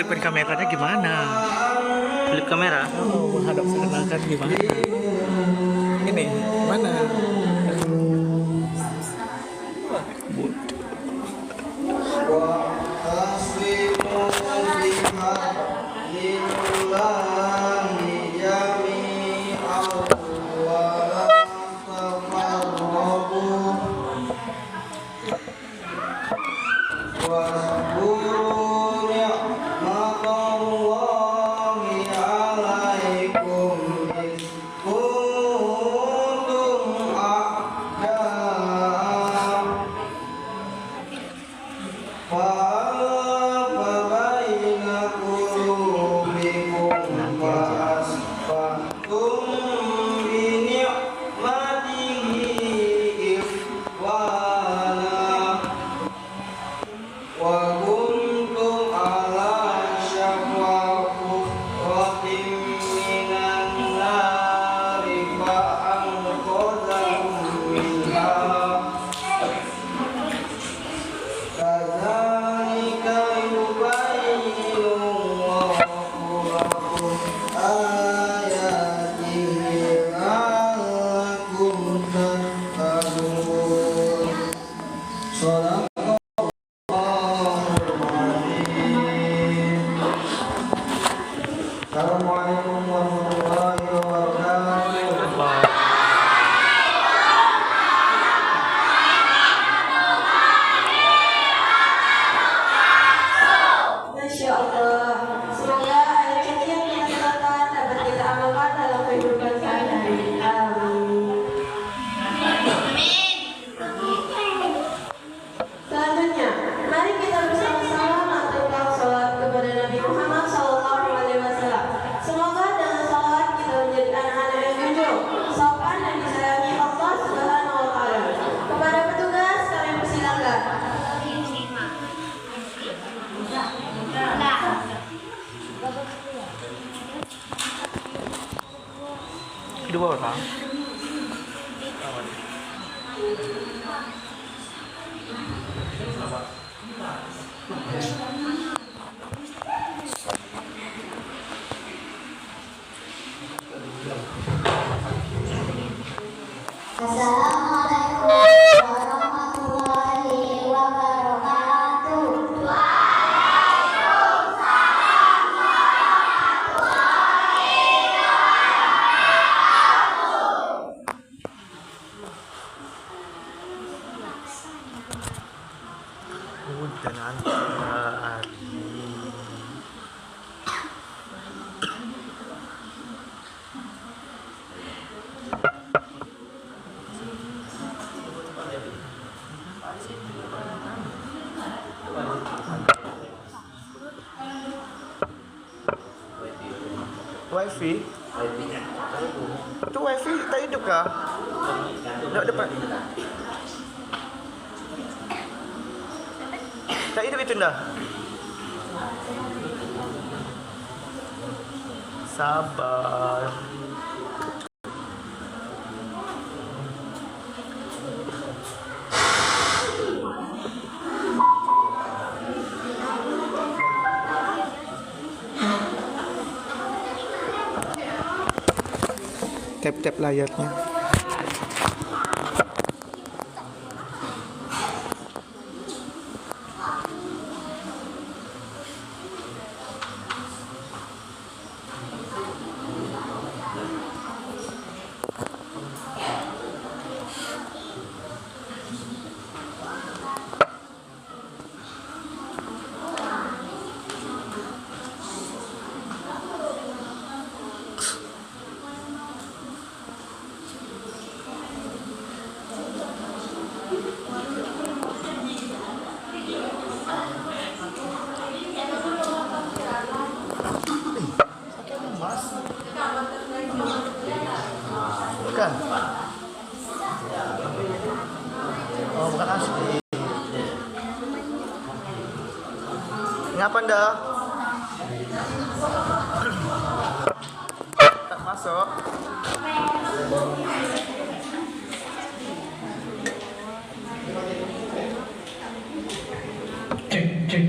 flipkan kameranya gimana? Flip kamera. Oh, menghadap seakan-akan gimana? Ini gimana? Assalamualaikum warahmatullahi wabarakatuh. Masya Allah, semoga ayat suci yang kita dengarkan dapat kita amalkan dalam kehidupan sehari-hari. Amin. Selanjutnya, mari kita bersama-sama mengaturkan sholat kepada Nabi Muhammad SAW. Semoga dengan sholat kita menjadi anak-anak yang jujur, sopan dan disayangi Allah Subhanahu wa Ta'ala. Kepada petugas, kami persilakan. Dua orang. Assalamualaikum warahmatullahi wabarakatuh. Udah nanti Adi. Wifi? Itu wifi tak hidup kah? Tak dapat. Tak hidup itu dah. Sabar. Tap-tap layarnya. Bukan? Oh, bukan asli. Ngapa anda? Tak masuk. Cek, cek.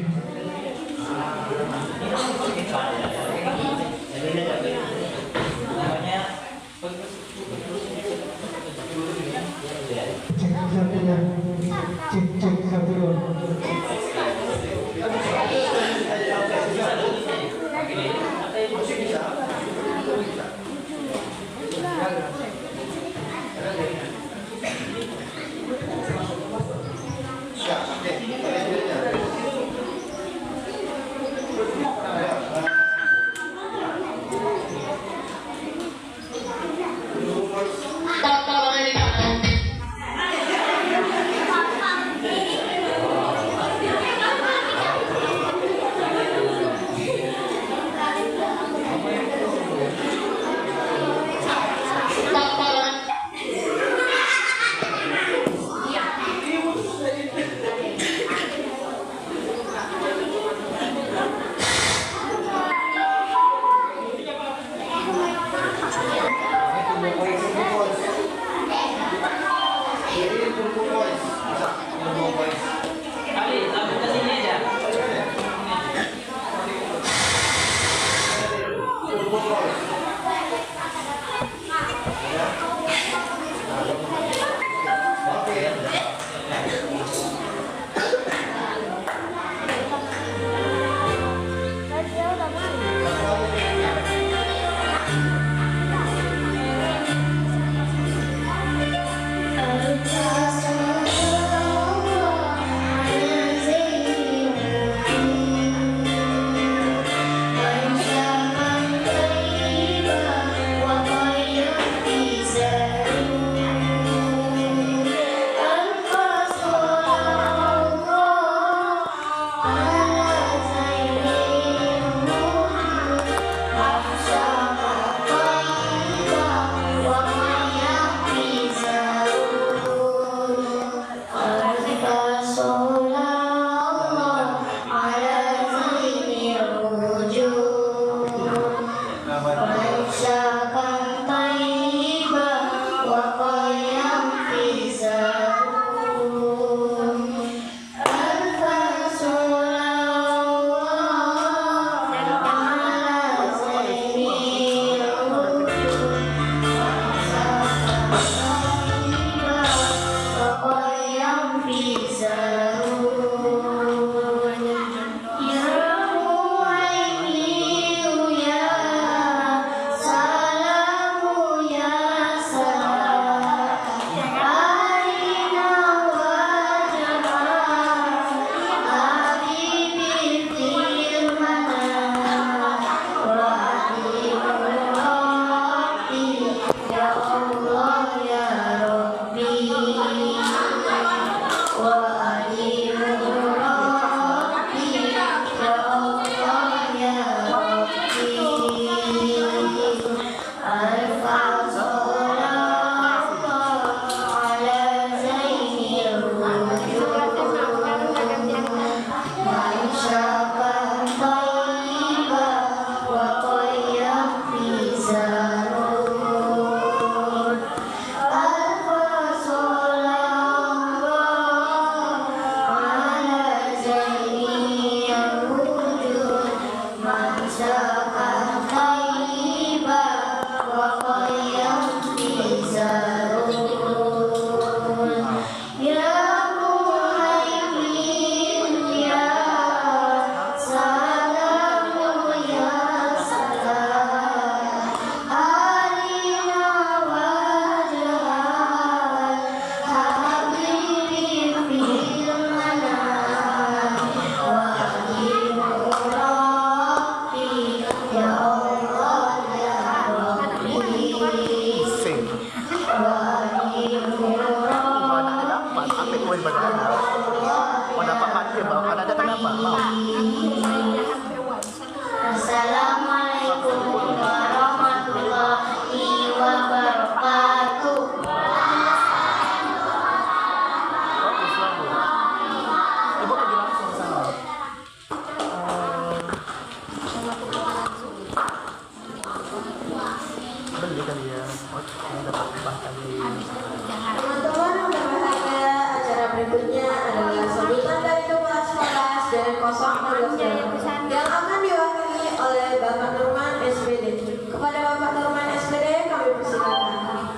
wasallam yang akan diwakili oleh Bapak Nurman SPD. Kepada Bapak Nurman SPD kami persilakan.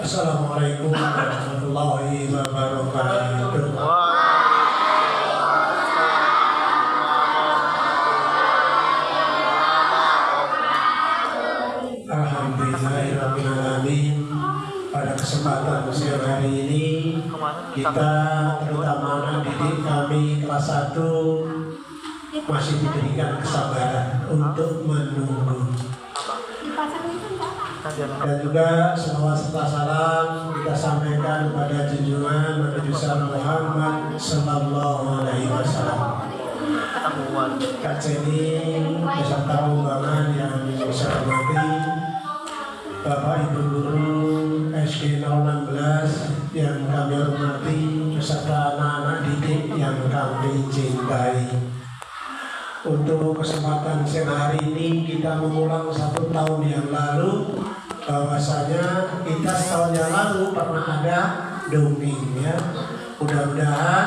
Assalamualaikum warahmatullahi wabarakatuh. Alhamdulillahirrahmanirrahim. Pada kesempatan siang hari ini kita terutama anak didik kami kelas 1 masih diberikan kesabaran untuk menunggu. Dan juga selawat serta salam kita sampaikan kepada junjungan Nabi besar Muhammad Sallallahu Alaihi Wasallam. Kak Ceni beserta rombongan yang saya hormati, Bapak Ibu Guru SD 016 yang kami hormati, beserta anak-anak didik yang kami cintai. Untuk kesempatan siang hari ini kita mengulang 1 tahun yang lalu, bahwasanya kita setahun yang lalu pernah ada dongeng ya. Mudah-mudahan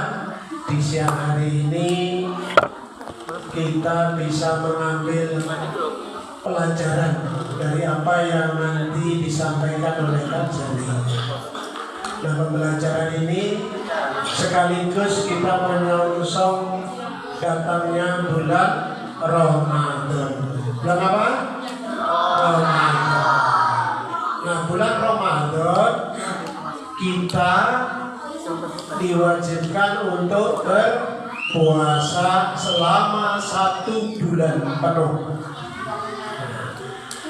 di siang hari ini kita bisa mengambil pelajaran dari apa yang nanti disampaikan oleh Kak Jani. Nah, pembelajaran ini sekaligus kita menyongsong datangnya bulan Ramadan. Bulan apa? Ramadan. Nah, bulan Ramadan kita diwajibkan untuk berpuasa selama 1 bulan penuh.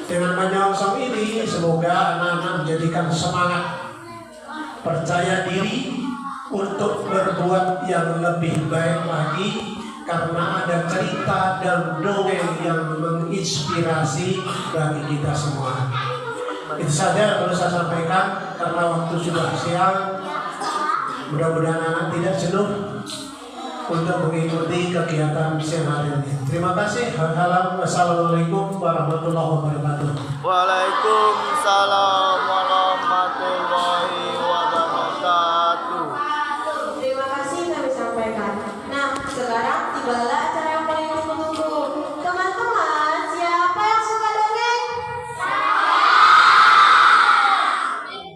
Dengan menyongsong ini, semoga anak-anak menjadikan semangat, percaya diri untuk berbuat yang lebih baik lagi, karena ada cerita dan dongeng yang menginspirasi bagi kita semua. Itu saja yang perlu saya sampaikan karena waktu sudah siang. Mudah-mudahan anak tidak jenuh untuk mengikuti kegiatan siang hari ini. Terima kasih. Assalamualaikum warahmatullahi wabarakatuh. Waalaikumsalam warahmatullahi wabarakatuh. Terima kasih kami sampaikan. Nah, sekarang tibalah acara yang paling ditunggu-tunggu. Teman-teman, siapa yang suka dongeng?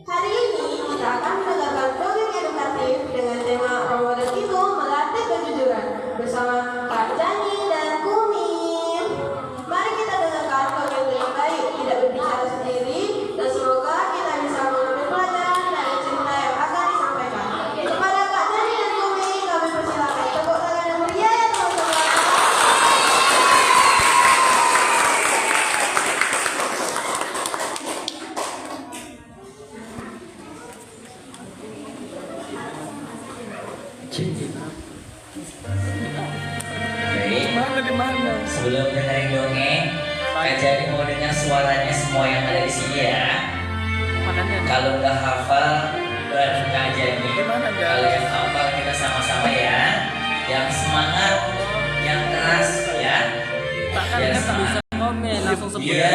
Hari ini kita akan mendengarkan dongeng edukatif dengan tema Ramadan itu melatih kejujuran bersama Kak Jani dan Kumin. Mari kita dengarkan dongeng dengan baik, tidak berbicara sendiri, dan semoga kita bisa mengambil pelajaran dari cerita yang akan disampaikan. Kepada Kak Jani dan Kumin kami persilakan tepuk tangan yang meriah ya teman-teman. Baik. Sebelum dengerin dongeng, Kak Jani mau dengar suaranya semua yang ada di sini ya. Kalau nggak hafal, berarti Kak Jani. Kalau yang hafal kita sama-sama ya. Yang semangat, yang keras ya. Yang semangat. Ya,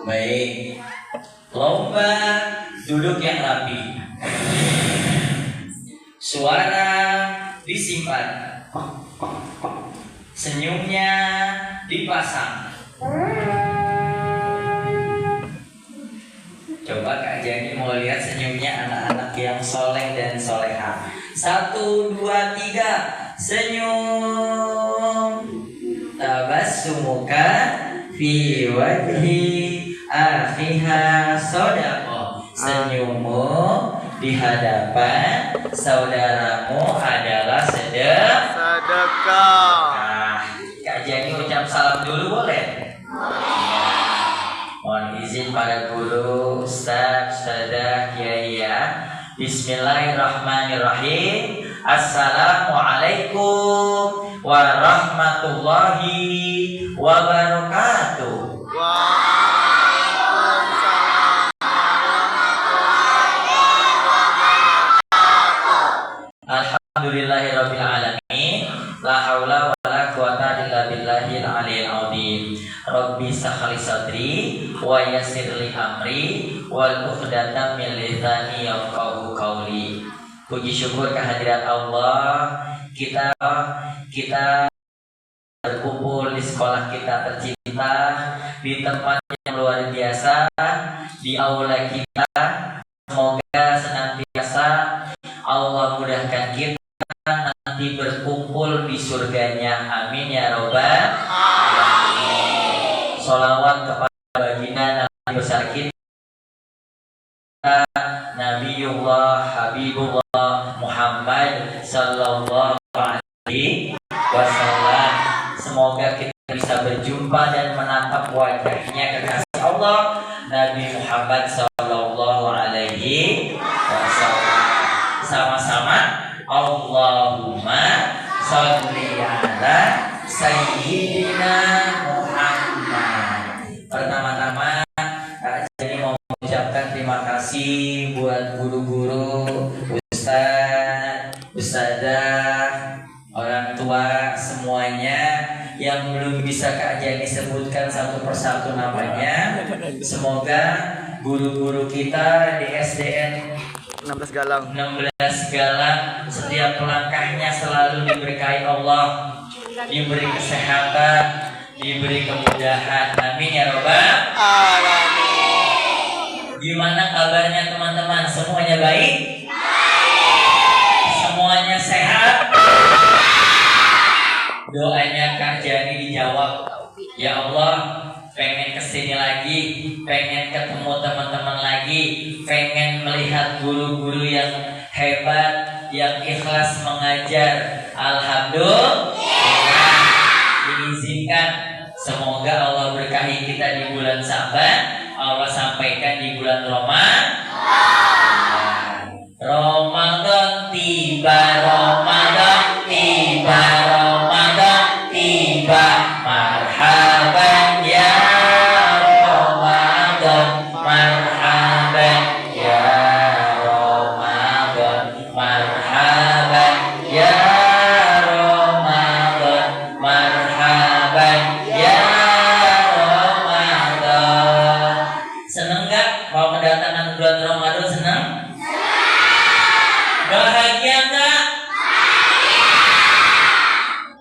baik. Lomba duduk yang rapi. Suara disimpan. Senyumnya dipasang. Coba Kak Jani mau lihat senyumnya anak-anak yang soleh dan soleha. 1, 2, 3. Senyum. Tabassumuka fi wajhi akhiha sodako. Senyummu di hadapan saudaramu adalah sedekah. Nah, Kak Jani ucap salam dulu boleh? Mohon izin para guru, ustaz, ustazah, kiai ya. Bismillahirrahmanirrahim. Assalamualaikum warahmatullahi wabarakatuh. Waalaikumsalam warahmatullahi wabarakatuh. Alhamdulillahirabbil alamin. La haula wala quwata illa billahil aliyil azim. Rabbi shrah li sadri wa yassir li amri wal 'uqdatam min lisani yafqahu qawli. Puji syukur kehadirat Allah, kita berkumpul di sekolah kita tercinta, di tempat yang luar biasa, di aula kita. Semoga senantiasa Allah mudahkan kita nanti berkumpul di surganya. Amin ya robbal alamin. Sholawat kepada baginda Nabi besar kita Nabiullah Habibullah Muhammad sallallahu alaihi wasallam. Semoga kita bisa berjumpa dan menatap wajahnya kekasih Allah Nabi Muhammad sallallahu alaihi wasallam. Sama-sama Allahumma sholli ala sayyidina Muhammad. Pertama-tama Kak Jani mau mengucapkan terima kasih buat guru-guru, ustaz, ustazah, orang tua semuanya yang belum bisa Kak Jani sebutkan satu persatu namanya. Semoga guru-guru kita di SDN 16 Galang setiap langkahnya selalu diberkahi Allah, diberi kesehatan, diberi kemudahan. Amin ya robbal alamin. Gimana kabarnya teman-teman? Semuanya baik? Semuanya sehat? Doanya Kak Jani dijawab. Ya Allah, pengen kesini lagi, pengen ketemu teman-teman lagi, pengen melihat guru-guru yang hebat, yang ikhlas mengajar. Alhamdulillah, diizinkan. Semoga Allah berkahi kita di bulan Sa'ban, Allah sampaikan di bulan Ramadan tiba, Ramadan tiba, Ramadan tiba, marhaban ya Ramadan, marhaban ya Ramadan, marhaban ya Ramadan, marhaban ya Ramadan. Seneng gak mau kedatangan bulan Ramadan? Seneng? Bahagia gak?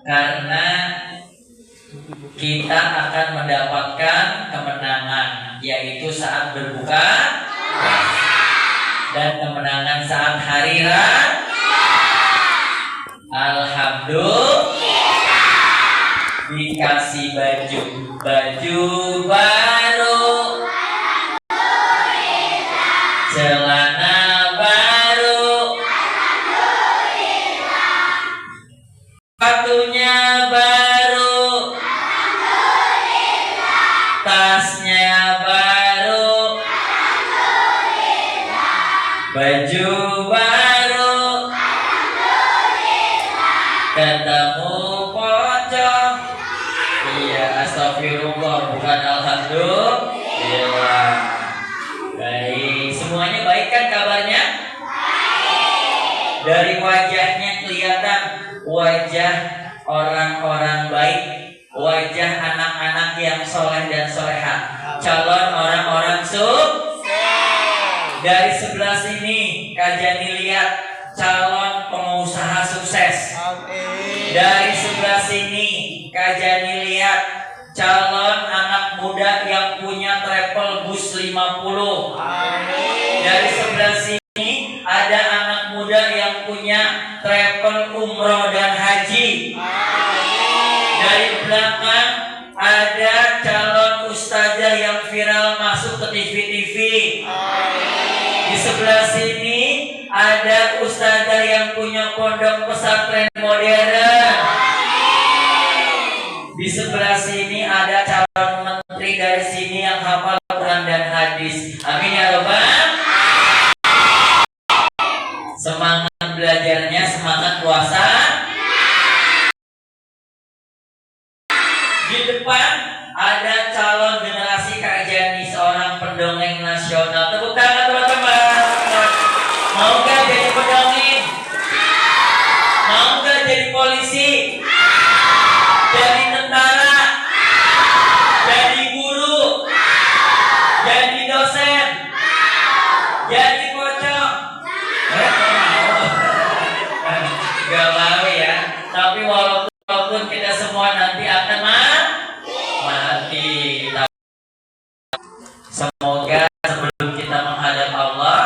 Karena kita akan mendapatkan kemenangan, yaitu saat berbuka dan kemenangan saat hari raya. Alhamdulillah, dikasih baju baru, celana baru, sepatunya baru, tasnya baru, baju baru, ketemu pocong. Iya, astagfirullah, bukan alhamdulillah. Baik, semuanya baik kan kabarnya? Dari wajahnya kelihatan wajah orang-orang baik, wajah anak-anak yang soleh dan soleha, calon orang-orang sukses. Dari sebelah sini Kak Jani lihat calon pengusaha sukses. Dari sebelah sini Kak Jani lihat calon anak muda yang punya travel bus 50. Dari sebelah sini ada anak muda yang punya travel umroh dan haji. Dari belakang ada calon masuk ke TV-TV. Di sebelah sini ada ustazah yang punya pondok pesantren modern. Di sebelah sini ada calon menteri dari sini yang hafal Quran dan hadis. Amin ya robbal. Semangat belajarnya, semangat puasa. Di depan ada calon generasi Kak Jani, seorang pendongeng nasional. Tepuk tangan teman-teman. Mau gak jadi pendongeng? Mau gak jadi polisi? Jadi tentara? Jadi guru? Jadi dosen? Jadi pocong? Gak mau ya. Tapi walaupun kita semua nanti akan mati, semoga sebelum kita menghadap Allah,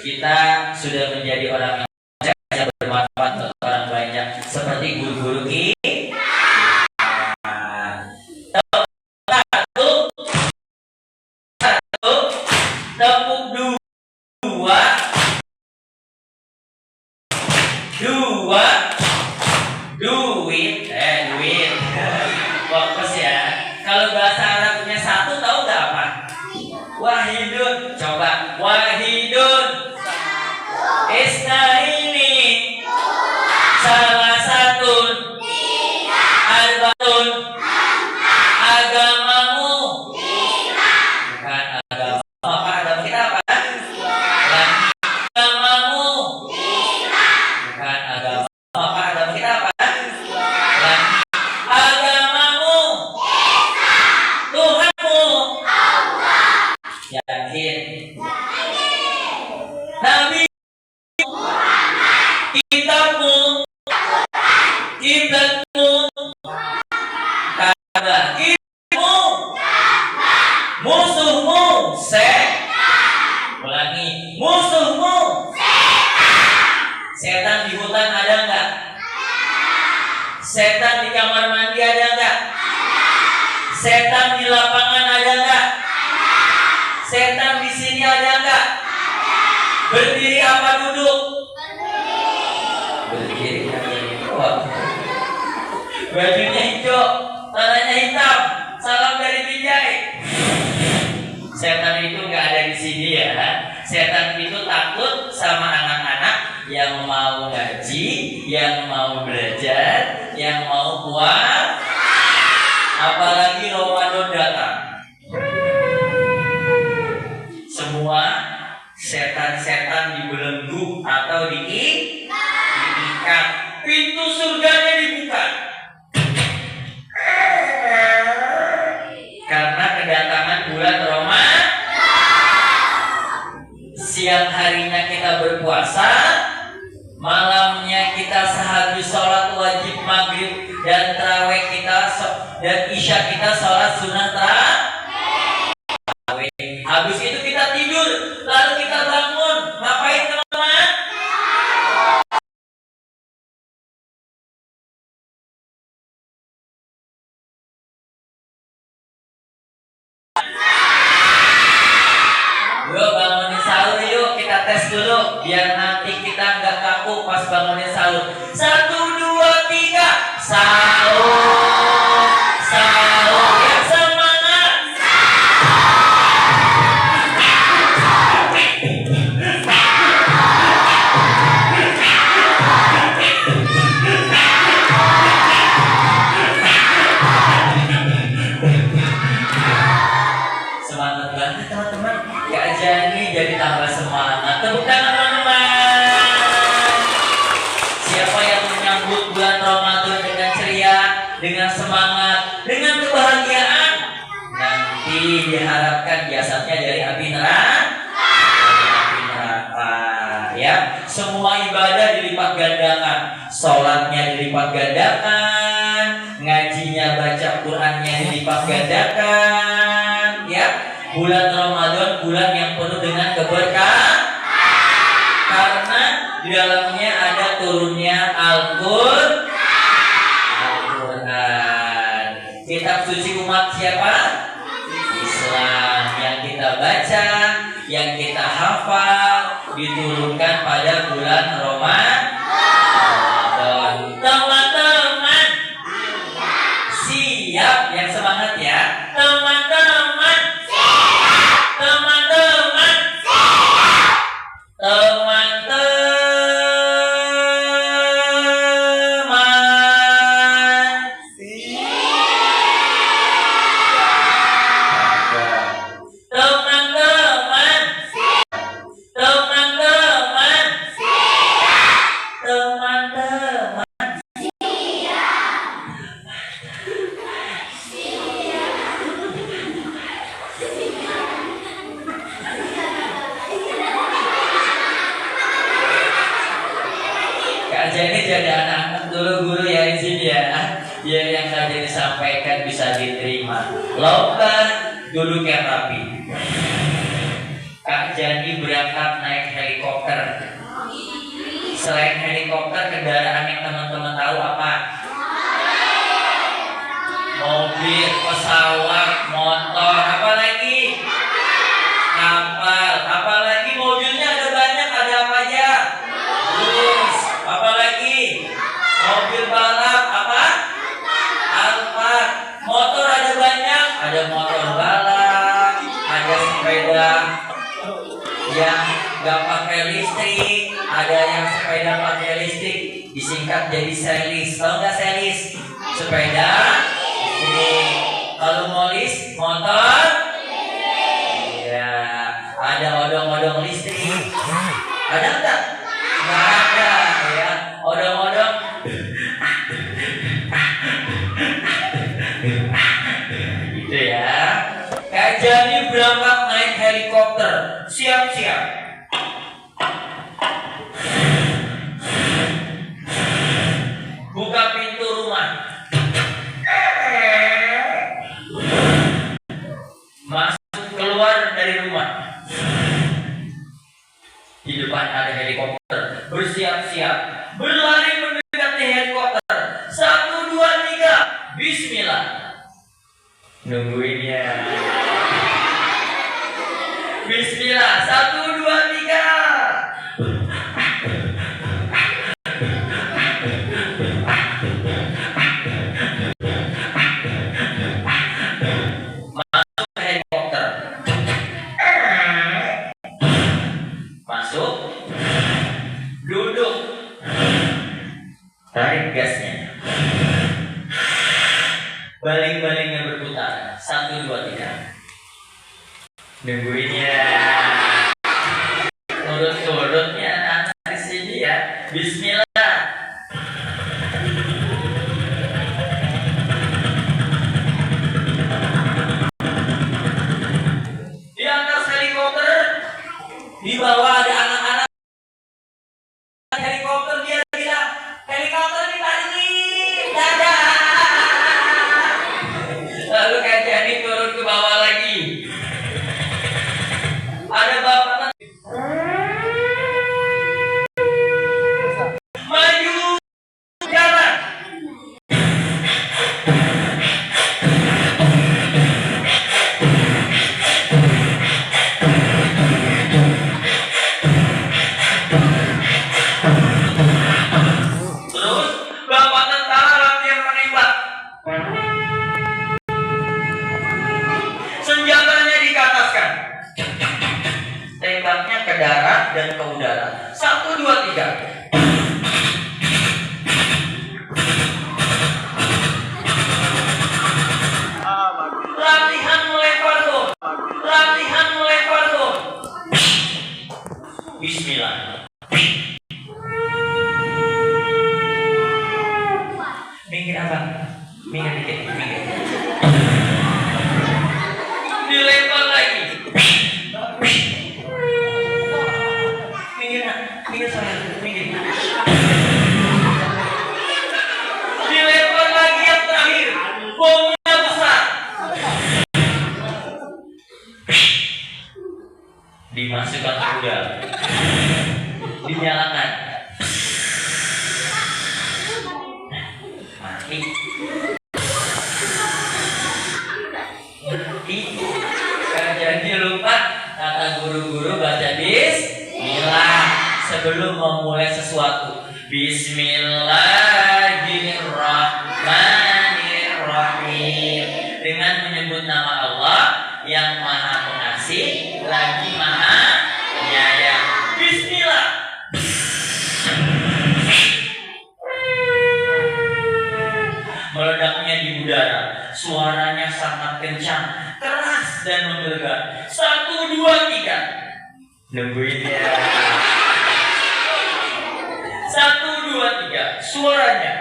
kita sudah menjadi orang yang bermanfaat untuk orang banyak, seperti guru-guru kita. Tepuk dua, duit. Fokus ya. Kalau bahasa Arabnya satu, tahu nggak apa? Wahidun. Coba. Wahidun. Isnaini. Salah satu. Arbaun. Agamamu. Bukan agama. Apa agama kita apa? Agamamu. Bukan agama. Apa agama kita apa? Yakin. Nabi kitabmu, Ka'bah kitabmu, musuhmu ulangi, musuhmu setan. Di hutan ada enggak? Setan di kamar mandi ada enggak? Setan di lapangan ada enggak? Setan di sini ada enggak? Berdiri apa duduk? Berdiri. Bajunya hijau, tanahnya hitam. Salam dari Binjai. Setan itu enggak ada di sini ya. Setan itu takut sama anak-anak yang mau ngaji, yang mau belajar, yang mau puas. Apalagi Ramadan datang. Semua setan-setan dibelenggu atau diikat. Pintu surganya dibuka. Karena kedatangan bulan Ramadan. Siang harinya kita berpuasa, malamnya kita sehabis sholat wajib maghrib dan tarawih kita dan isya kita sholat sunnah tarawih. Habis itu kita tidur, lalu kita bangun. Ngapain teman-teman? Yuk bangunin sahur yuk, kita tes dulu biar nanti kita nggak kaku pas bangunin sahur. 1, 2, 3, sahur, sahur yang semangat. Semangat banget teman-teman. Kak Jani jadi tambah semangat. Tepuk tangan teman-teman. Siapa yang menyambut bulan Ramadan dengan ceria, dengan semangat, dengan kebahagiaan, nanti diharapkan jasadnya dari api neraka. Ya, semua ibadah dilipat gandakan, sholatnya dilipat gandakan, ngajinya baca Qurannya dilipat gandakan. Ya, bulan Ramadan bulan yang penuh dengan keberkahan karena di dalamnya ada turunnya Al-Quran. Kitab suci umat siapa? Islam yang kita kita baca, yang kita hafal diturunkan pada bulan Ramadan. Teman-teman siap, yang semangat ya. Teman-teman siap. Teman-teman siap. Teman-teman jadi anak-anak dulu guru ya izin ya, biar yang tadi disampaikan bisa diterima. Lomba duduk yang rapi. Kak Jani berangkat naik helikopter. Selain helikopter, kendaraan yang teman-teman tahu apa? Mobil, pesawat, motor, apa lagi? Kapal, apa lagi? Mobilnya ada banyak, ada apa aja? Bus, apa lagi? Mobil balap, apa? Alphard. Motor ada banyak, ada motor balap, ada sepeda yang nggak pakai listrik, ada yang sepeda pakai listrik, disingkat jadi selis. Tahu nggak selis? Sepeda listrik. Kalau molis, motor. Iya. Ada odong-odong listrik. Ada nggak? Nggak ada ya. Odong-odong. Gitu ya. Kak Jani berangkat naik helikopter. Siap-siap. Buka pintu rumah. Masuk keluar dari rumah. Di depan ada helikopter. Bersiap-siap. Berlari mendekati helikopter. 1, 2, 3. Bismillah. Nungguin ya. Bismillah. 1, 2, 3. Masuk ke helikopter. Masuk. Duduk. Tarik gasnya. Baling-balingnya berputar. 1, 2, 3. Nungguin ya. Turut-turutnya anak di sini ya. Bismillah. Di atas helikopter, di bawah ada anak-anak. Helikopter dia bilang, helikopter ditarik, dadah. Lalu Kak Jani turun ke bawah lagi. Ada bapak maju jalan. Terus bapak tentara latihan menembak. Senjatanya dikataskan. Tembaknya ke darat dan ke udara. 1, 2, 3. Latihan melempar bom. Latihan melempar bom. Bismillah. Minggir abang. Minggir dikit. Minggir. Dilempar lagi. Minggir nak. Minggir saya. Minggir. Dilempar lagi yang terakhir. Bomnya besar. Dimasukkan ke udara. Dinyalakan. Mati. Mati. Kak Jani lupa kata guru-guru baca bismillah sebelum memulai sesuatu. Bismillahirrahmanirrahim. Dengan menyebut nama Allah yang Maha Pengasih lagi Maha Penyayang. Bismillah. Meledaknya di udara, suaranya sangat kencang, keras dan menggelegar. 1, 2, 3. Nungguin ya. 1, 2, 3. Suaranya.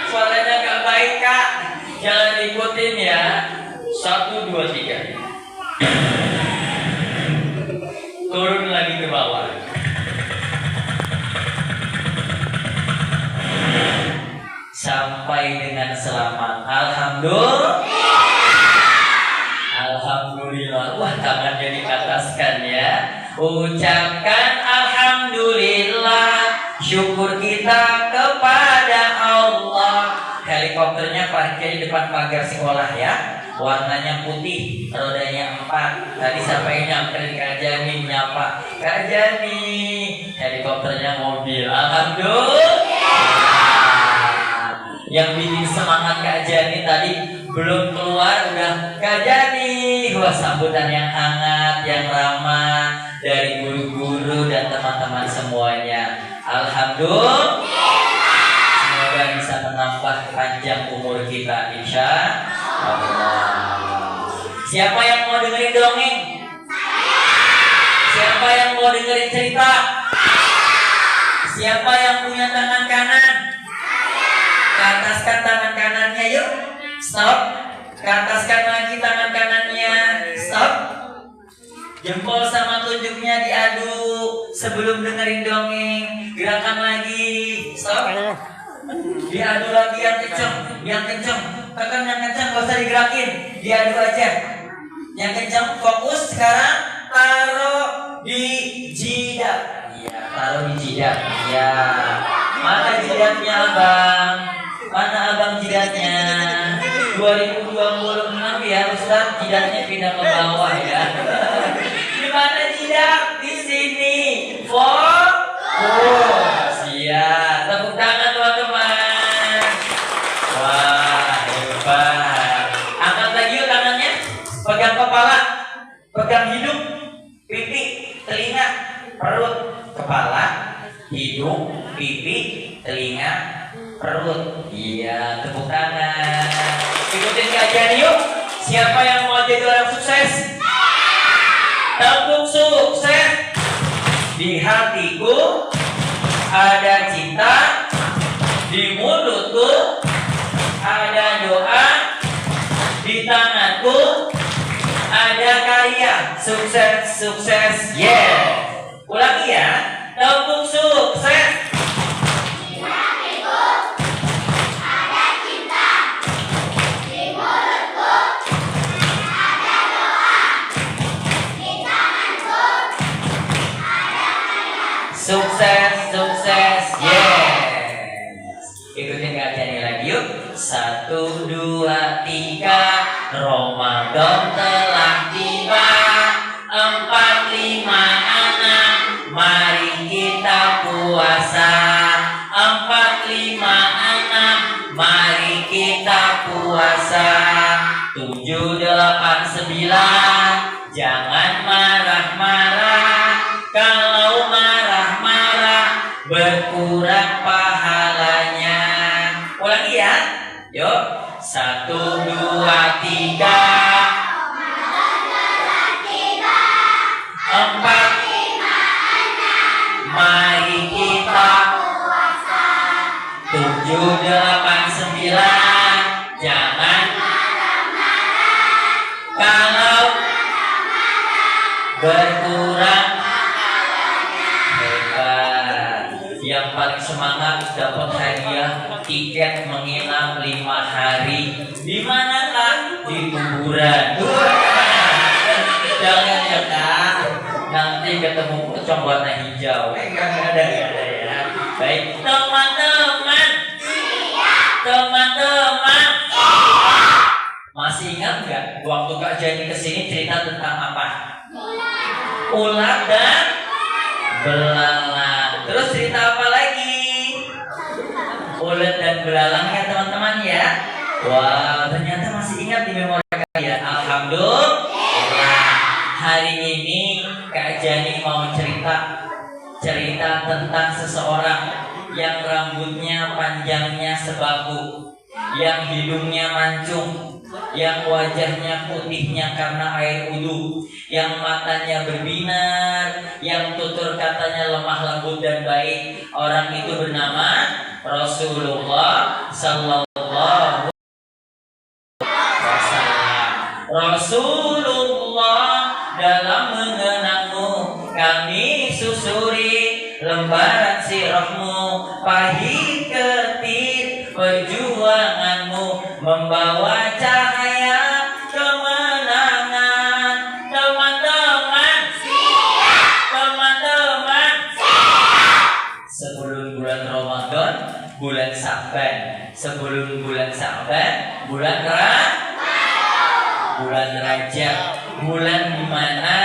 Suaranya gak baik Kak. Jangan ikutin ya. 1, 2, 3. Turun lagi ke bawah. Sampai dengan selamat. Alhamdulillah. Wah, tangannya diataskan ya. Ucapkan alhamdulillah. Syukur kita kepada Allah. Helikopternya parkir di depan pagar sekolah ya. Warnanya putih, rodanya 4. Tadi sampai nyamper di Kak Jani, nyapa Kak Jani. Helikopternya mobil. Alhamdulillah. Yang bikin semangat Kak Jani tadi belum keluar udah Kak Jani. Wah, sambutan yang hangat, yang ramah dari guru-guru dan teman-teman semuanya. Alhamdulillah. Semoga bisa menambah panjang umur kita insya Allah. Siapa yang mau dengerin dongeng? Siapa yang mau dengerin cerita? Siapa yang punya tangan kanan? Keataskan tangan kanannya yuk. Stop. Keataskan lagi tangan kanannya. Stop. Jempol sama tunjuknya diaduk sebelum dengerin dongeng. Gerakan lagi. Stop. Diaduk lagi yang kenceng. Yang kenceng. Tekan yang kenceng, gak usah digerakin. Diaduk aja. Yang kenceng. Fokus sekarang. Taruh di jidat. Iya, taruh di jidat. Ya. Mana jidatnya Bang? Mana abang jidatnya? 2026 ya Ustaz, jidatnya pindah ke bawah ya. Di mana jidat? Di sini. Fokus. Ya, tepuk tangan teman-teman. Wah, hebat. Angkat lagi yuk tangannya. Pegang kepala, pegang hidung, pipi, telinga, perut, kepala, hidung, pipi, telinga, perut. Iya, tepuk tangan. Ikutin Kak Jani yuk. Siapa yang mau jadi orang sukses? Tepuk sukses. Di hatiku ada cinta, di mulutku ada doa, di tanganku ada karya. Sukses, sukses, yeah. Ulangi ya. Tepuk sukses. Sukses, sukses, yes. Ikutin Kak Jani lagi yuk. 1, 2, 3. Ramadan telah tiba. 4, 5, 6. Mari kita puasa. 4, 5, 6. Mari kita puasa. 7, 8, 9. Jangan marah-marah. Kalau marah-marah berkurang pahalanya. Ulangi ya. Yuk. 1, 2, 3. 4, 5, 6. Mari kita puasa. 7, 8, 9. Jangan marah-marah. Kalau berkurang. Yang paling semangat dapat hadiah tiket menginap 5 hari. Di mana Kak? Di kuburan. Jangan ya Kak. Nanti ketemu pocong warna hijau. Enggak ada ya. Baik teman-teman. Teman-teman. Masih ingat nggak waktu Kak Jani kesini cerita tentang apa? Ular dan belalang. Terus cerita apa lagi? Ular dan belalang ya teman-teman ya. Wah, ternyata masih ingat di memori kalian. Alhamdulillah. Hari ini Kak Jani mau cerita tentang seseorang yang rambutnya panjangnya sebahu, yang hidungnya mancung, yang wajahnya putihnya karena air wudu, yang matanya berbinar, yang tutur katanya lemah lembut dan baik. Orang itu bernama Rasulullah Sallallahu Alaihi Wasallam. Rasulullah, dalam mengenangmu kami susuri lembaran sirahmu, pahit ketir perjuanganmu membawa cahaya kemenangan. Teman-teman, teman-teman, sebelum bulan Ramadan, bulan Sa'ban. Sebelum bulan Sa'ban, bulan Rajab, bulan dimana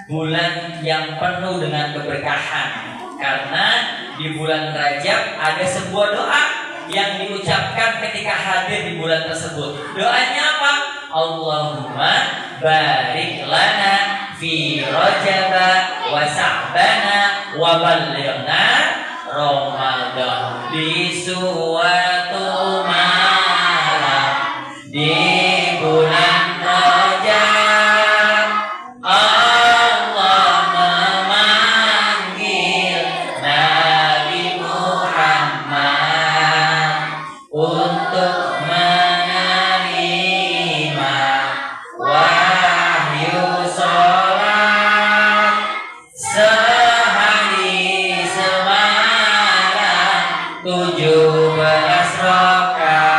bulan yang penuh dengan keberkahan. Karena di bulan Rajab ada sebuah doa yang diucapkan ketika hadir di bulan tersebut. Doanya apa? Allahumma barik lana fi Rajaba wa Sa'bana wa ballighna Ramadan. Di suatu malam di bulan Rajab, Allah memanggil Nabi Muhammad untuk menerima wahyu sholat sehari semalam 17 rakaat.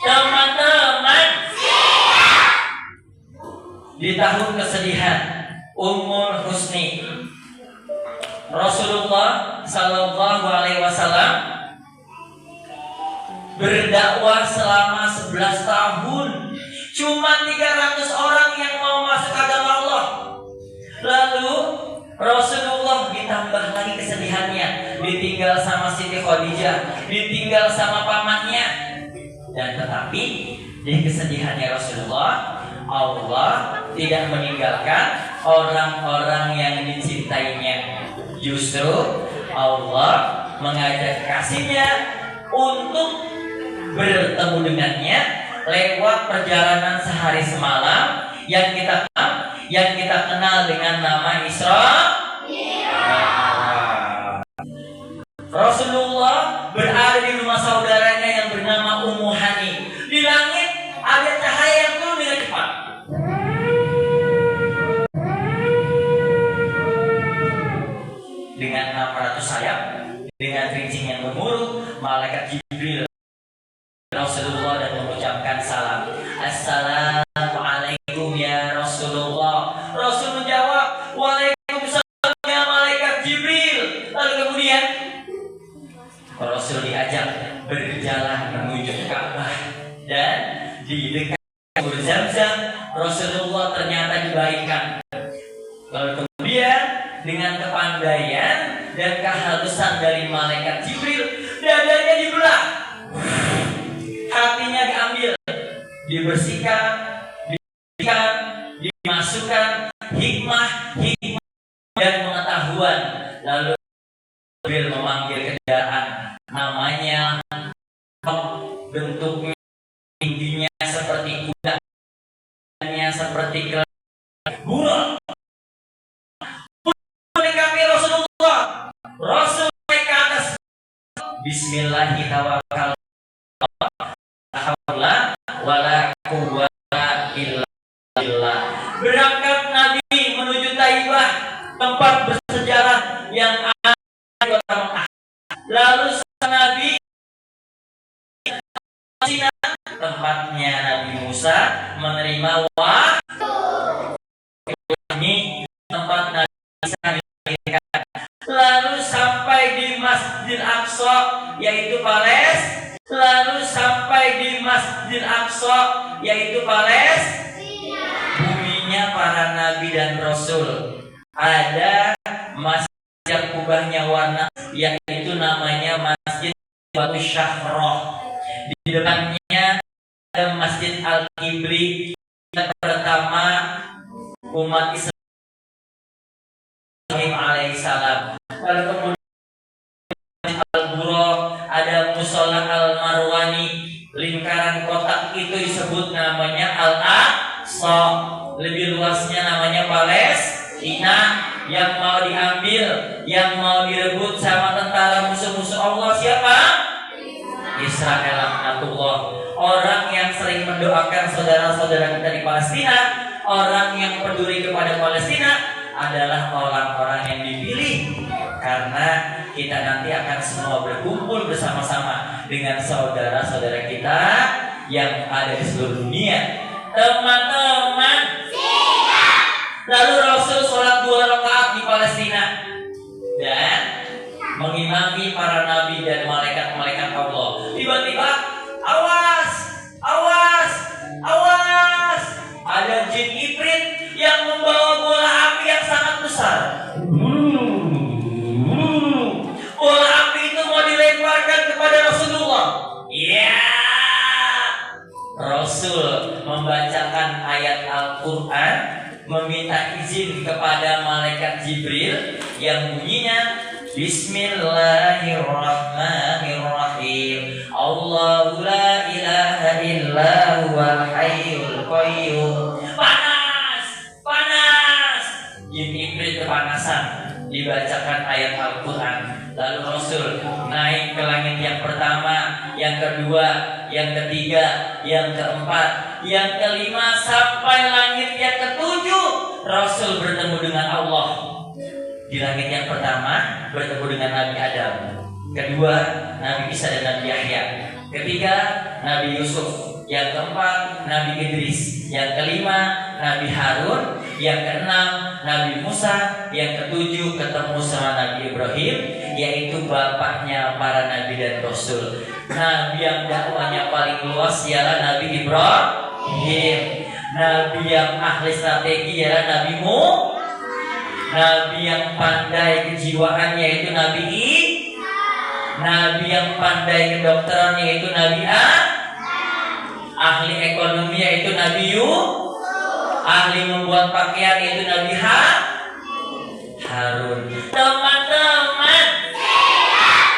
Teman-teman, di tahun kesedihan Ummul Husni, Rasulullah Sallallahu Alaihi Wasallam berdakwah selama 11 tahun. Cuma 300 orang yang mau masuk agama Allah. Lalu Rasulullah ditambah lagi kesedihannya, ditinggal sama Siti Khadijah, ditinggal sama pamannya. Dan tetapi di kesedihannya Rasulullah, Allah tidak meninggalkan orang-orang yang dicintainya. Justru Allah mengajak kasihnya untuk bertemu dengannya lewat perjalanan sehari semalam yang kita kenal dengan nama Isra. Rasulullah berada di rumah saudaranya yang bernama Ummu Hani. Di langit ada cahaya yang turun dengan cepat. Dengan 600 sayap, dengan rincing yang gemuruh, malaikat Jibril Rasulullah dan mengucapkan salam. Assalamualaikum ya Rasulullah. Rasul menjawab, waalaikumsalam ya malaikat Jibril. Lalu kemudian Rasul diajak berjalan menuju Ka'bah, dan di dekat Sumur Zamzam Rasulullah ternyata dibaikan. Lalu kemudian dengan kepandaian dan kehalusan dari malaikat Jibril, dadanya dibelah, hatinya diambil, dibersihkan, dimasukkan hikmah dan pengetahuan. Lalu Jibril memanggil kendaraan, namanya bentuknya tingginya seperti kuda, seperti burung. Mendekati Rasulullah, Rasul naik ke atas. Bismillahirrahmanirrahim. Wala quwwata illa billah. Berangkat Nabi menuju Taibah, tempat bersejarah yang ada di kota Mekah. Lalu Nabi tempatnya Nabi Musa menerima wahyu. Ini tempat Nabi Musa dilahirkan. Lalu sampai di Masjidil Aqsa, yaitu Palestina. Lalu sampai di di Masjidil Aqsa, yaitu Palestina, buminya para nabi dan rasul. Ada masjid yang kubahnya warna, yaitu namanya Masjid Batu Syahroh. Di depannya ada Masjid Al-Kibri, yang pertama umat Islam alaihissalam. Lalu kemudian Al-Buro, ada Musola Al-Marwani, lingkaran kotak itu disebut namanya Al-Aqsa. Lebih luasnya namanya Palestina. Yang mau diambil, yang mau direbut sama tentara musuh-musuh Allah siapa? Israel laknatullah. Orang yang sering mendoakan saudara-saudara kita di Palestina, orang yang peduli kepada Palestina adalah orang-orang yang dipilih, karena kita nanti akan semua berkumpul bersama-sama dengan saudara-saudara kita yang ada di seluruh dunia. Teman-teman, lalu Rasul sholat 2 rakaat di Palestina dan mengimami para nabi dan malaikat-malaikat Allah. Tiba-tiba awas, awas, awas, ada jin ibrit yang membawa bola api yang sangat besar. Bola api itu mau dilemparkan kepada Rasulullah. Rasul membacakan ayat Al-Quran, meminta izin kepada malaikat Jibril yang bunyinya Bismillahirrahmanirrahim. Allahu la ilaha illa huwal hayyul qayyum. Panas, panas. Jin ibrit kepanasan. Dibacakan ayat Al-Quran. Lalu Rasul naik ke langit yang pertama, yang kedua, yang ketiga, yang keempat, yang kelima, sampai langit yang ketujuh. Rasul bertemu dengan Allah. Di langit yang pertama bertemu dengan Nabi Adam, kedua Nabi Isa dan Nabi Yahya, ketiga Nabi Yusuf, yang keempat Nabi Idris, yang kelima Nabi Harun, yang keenam Nabi Musa, yang ketujuh ketemu sama Nabi Ibrahim, yaitu bapaknya para nabi dan rasul. Nabi yang dakwahnya paling luas ialah Nabi Ibrahim. Nabi yang ahli strategi ialah Nabi Muhammad. Nabi yang pandai kejiwaannya itu Nabi Nabi yang pandai kedokterannya itu Nabi ahli ekonomi yaitu Nabi ahli membuat pakaian yaitu Nabi Harun. Teman-teman,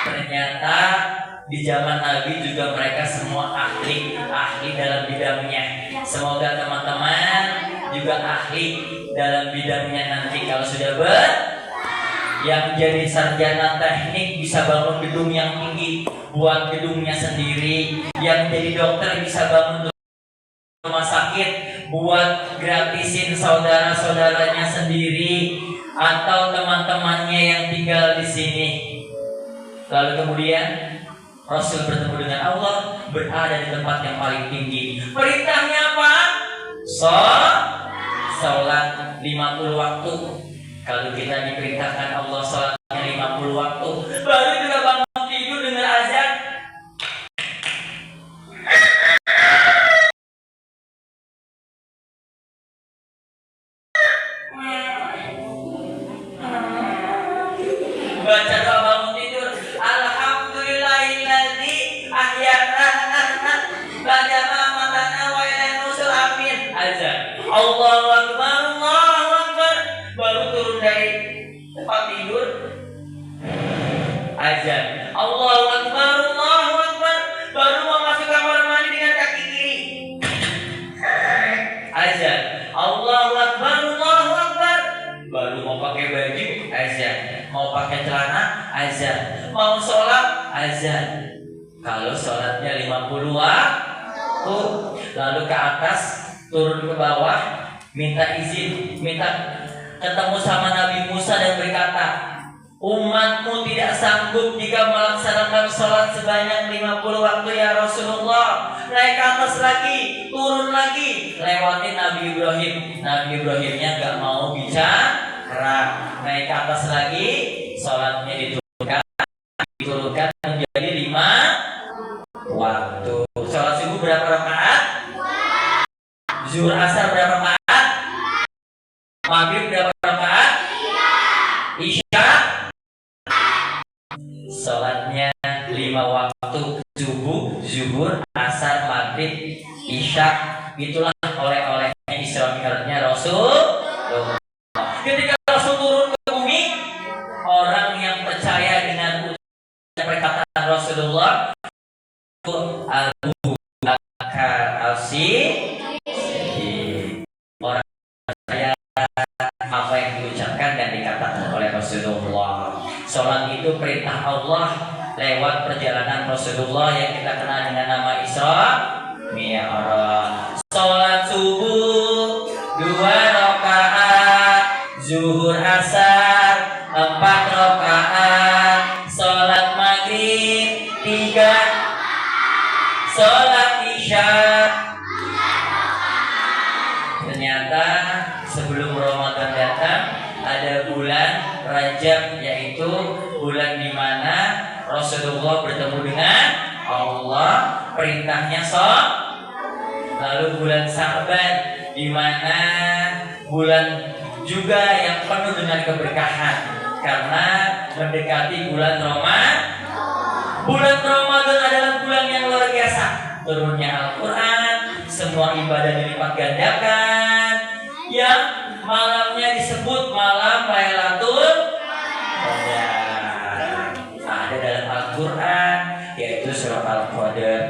ternyata di zaman Nabi juga mereka semua ahli dalam bidangnya. Semoga teman-teman juga ahli dalam bidangnya nanti kalau sudah yang jadi sarjana teknik bisa bangun gedung yang tinggi, buat gedungnya sendiri. Yang jadi dokter bisa bangun rumah sakit, buat gratisin saudara-saudaranya sendiri atau teman-temannya yang tinggal di sini. Lalu kemudian Rasul bertemu dengan Allah, berada di tempat yang paling tinggi. Perintahnya apa? Sholat 50 waktu. Kalau kita diperintahkan Allah sholatnya 50 waktu, baru juga bangun tidur dengan azan. Baca doa bangun tidur. Alhamdulillahilladzi ahyana ba'da ma amatana wa ilaihi nusyur. Amin. Azan. Allahu akbar, Allahu akbar. Baru turun dari tempat tidur. Azan. Allahu akbar, Allahu akbar. Baru mau masuk kamar mandi dengan kaki kiri. Azan. Allahu akbar, Allahu akbar. Baru mau pakai baju, azan. Mau pakai celana, azan. Mau sholat, azan. Kalau sholatnya 50 waktu, lalu ke atas, turun ke bawah, minta izin, minta ketemu sama Nabi Musa dan berkata, umatmu tidak sanggup jika melaksanakan sholat sebanyak 50 waktu ya Rasulullah. Naik ke atas lagi, turun lagi, lewatin Nabi Ibrahim. Nabi Ibrahimnya gak mau bicara. Naik ke atas lagi, sholatnya diturunkan menjadi 5 waktu. Sholat subuh berapa Zuhur asar berapa rakaat? Maghrib berapa rakaat? Isya sholatnya 5 waktu, subuh, zuhur, asar, maghrib, isya. Itulah oleh-olehnya Isra Mi'rajnya Rasul. Ketika Rasul turun ke bumi, orang yang percaya dengan perkataan Rasulullah, Abu Bakar As-Siddiq, orang percaya apa yang diucapkan dan dikatakan oleh Rasulullah. Sholat itu perintah Allah lewat perjalanan Rasulullah yang kita kenal dengan nama Isra Mi'raj. Sholat subuh 2 rakaat, zuhur asar 4 rakaat, sholat maghrib 3, sholat isya. Ternyata sebelum Ramadan datang ada bulan Rajab, yaitu bulan di mana Rasulullah bertemu dengan Allah, perintahnya sholat. Lalu bulan Sa'ban, di mana bulan juga yang penuh dengan keberkahan karena mendekati bulan Ramadan. Bulan Ramadan adalah bulan yang luar biasa. Turunnya Al-Quran, semua ibadah dilipat gandakan, yang malamnya disebut malam Lailatul Qadar. Ada dalam Al-Quran, yaitu surah Al-Qadar.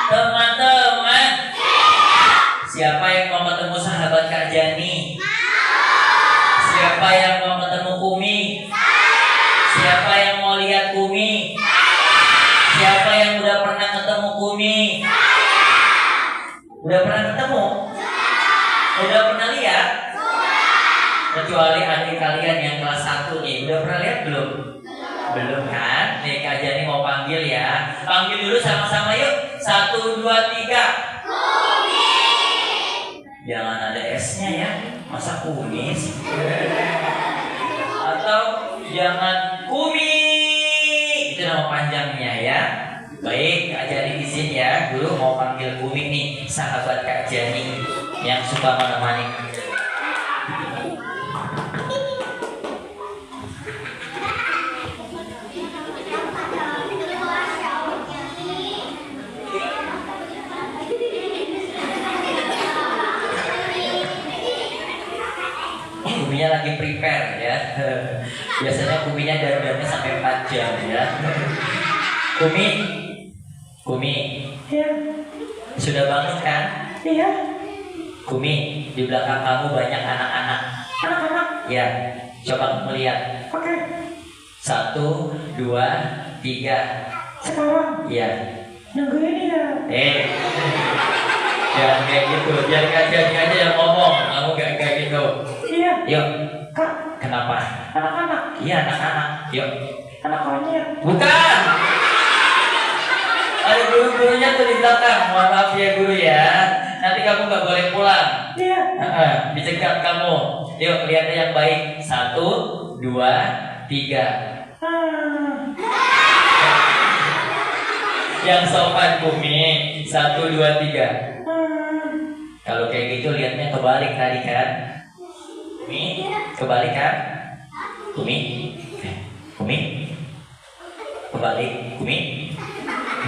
Teman-teman, siapa yang mau ketemu sahabat Kak Jani? Siapa yang mau ketemu Kumi? Siapa yang mau lihat Kumi? Siapa yang udah pernah ketemu Kumi? Udah pernah ketemu? Udah pernah lihat? Kecuali adik kalian yang kelas 1 nih, udah pernah lihat belum? Belum kan? Nih Kak Jani mau panggil ya. Panggil dulu sama-sama yuk. 1, 2, 3. Kumi. Jangan ada S-nya ya. Masa kumis? Atau jangan Kumi. Itu nama panjangnya ya. Baik, Kak Jani izin ya. Dulu mau panggil Kumi nih, sahabat Kak Jani yang suka menemani. Kuminya lagi prepare ya. Biasanya kuminya dandannya sampai 4 jam ya. Kumi ya. Sudah bangun kan? Iya. Kumi, di belakang kamu banyak anak-anak. Anak-anak? Ya, coba melihat. Oke. 1, 2, 3. Sekarang? Iya. Nunggu ini ya. Jangan kayak gitu, biar Kak Jani aja yang ngomong. Kamu gak kayak gitu. Iya. Yuk. Kak. Kenapa? Anak-anak. Iya, anak-anak. Yuk. Anak monyet. Bukan. Ada guru-gurunya tuh di belakang. Mohon maaf ya guru ya. Nanti kamu gak boleh pulang. Iya. Dicegat kamu. Yuk, lihatnya yang baik. 1, 2, 3. Yang sopan Kumi. 1, 2, 3. Kalau kayak gitu lihatnya kebalik tadi kan? Kumi, kebalik kan? Kumi, kebalik, Kumi.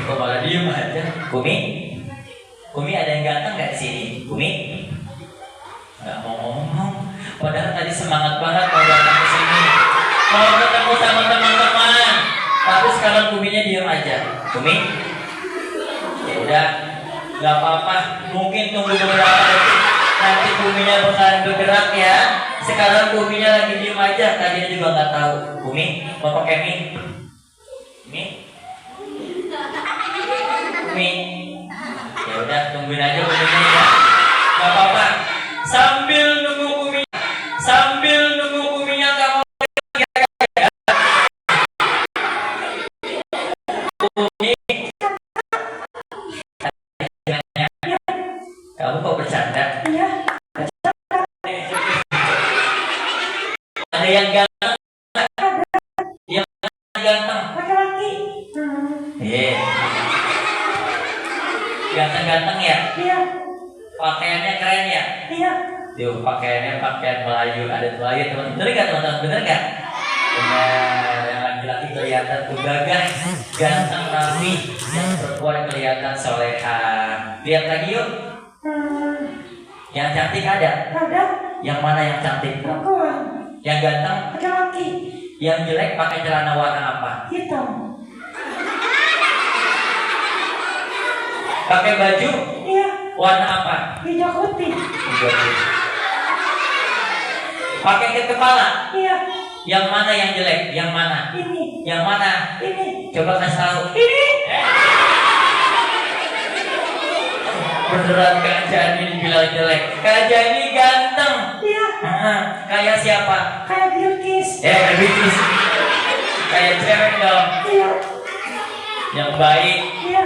Kok malah diem aja? Kumi ada yang ganteng nggak di sini? Kumi, nggak mau ngomong. Padahal tadi semangat banget mau datang ke sini, mau ketemu sama teman-teman. Tapi sekarang Kuminya diem aja. Kumi, ya udah. Gak apa-apa, mungkin tunggu beberapa detik. Nanti Kuminya bakalan bergerak ya. Sekarang Kuminya lagi diem aja. Tadinya juga gak tahu. Kumi, mau pakai mie? Mie? Kumi. Ya udah, tungguin aja Kuminya ya. Gak apa-apa. Sambil nunggu Kuminya gak mau. Kumi. Kamu kok bercanda? Iya. Ada yang ganteng? Yang ganteng? Laki-laki. Ganteng-ganteng ya? Iya. Pakaiannya keren ya? Iya. Tuh, pakaiannya pakaian Melayu, adat Melayu, teman-teman. Bener nggak teman-teman? Bener nggak? Benar. Yang laki-laki kelihatan tuh gagah, ganteng, rapi. Yang perempuan kelihatan soleha. Lihat lagi yuk. Yang cantik ada? Ada. Yang mana yang cantik? Perempuan. Yang ganteng? Laki-laki. Yang jelek pakai celana warna apa? Hitam. Pakai baju? Iya. Warna apa? Hijau putih. Hijau putih. Pakai ke kepala? Iya. Yang mana yang jelek? Yang mana? Ini. Yang mana? Ini. Coba kasih tahu. Ini. Beneran Kak Jani dibilang jelek. Kak Jani ganteng. Iya. Kayak siapa? Kayak Bilkis. Bilkis. Kayak cewek dong. Iya. Yang baik. Iya.